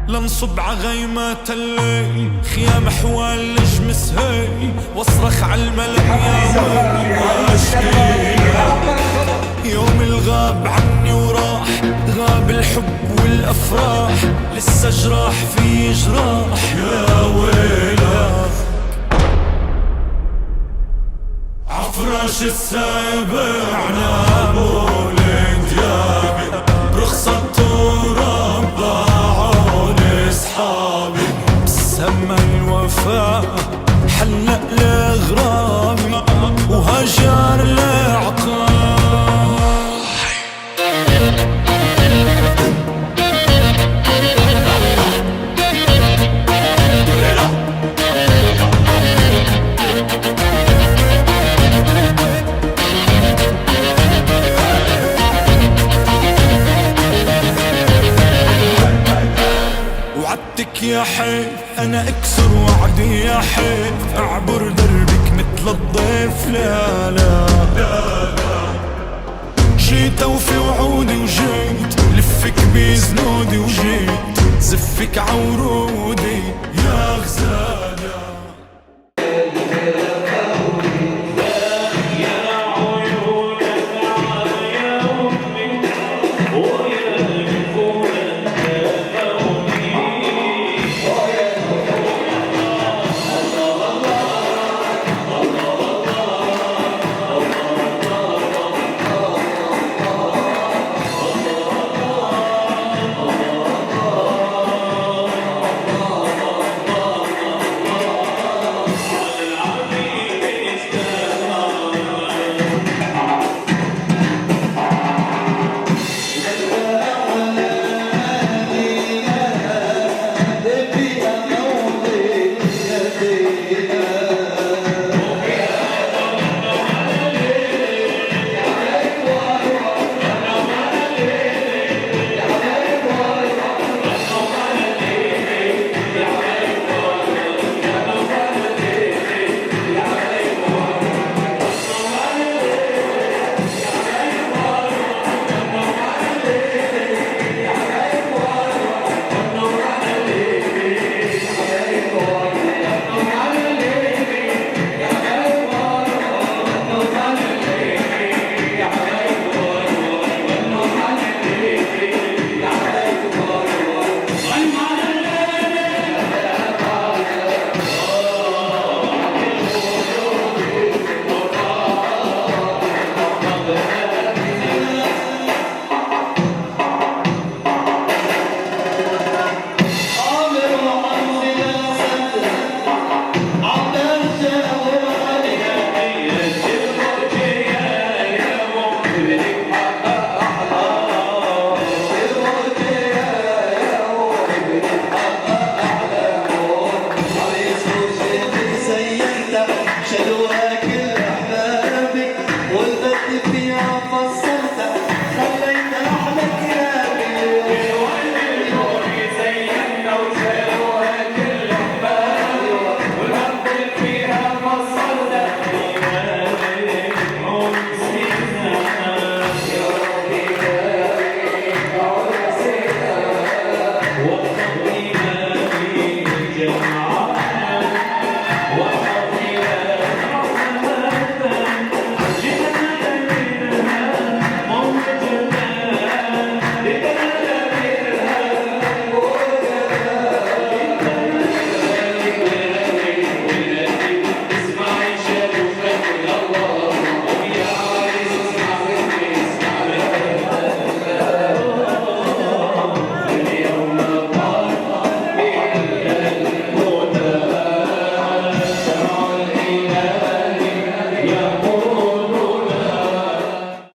لنصب عغيمات الليل، خيام حوال لجمس هي، واصرخ عالملأ يا اشكي يوم الغاب عني وراح، غاب الحب والافراح، لسه جراح في جراح يا ويلك. عفراش السابع ناموا لديابي، برخصة التراب باعون اصحابي، بسما الوفاء حلق لغرامي وهجر لعقاب. وعدتك يا حيف انا اكسر وعدي يا حيف، اعبر دربك مثل الضيف. لا لا جيت اوفي وعودي وجيت لفك بزنودي، وجيت زفك عورودي يا غزالة.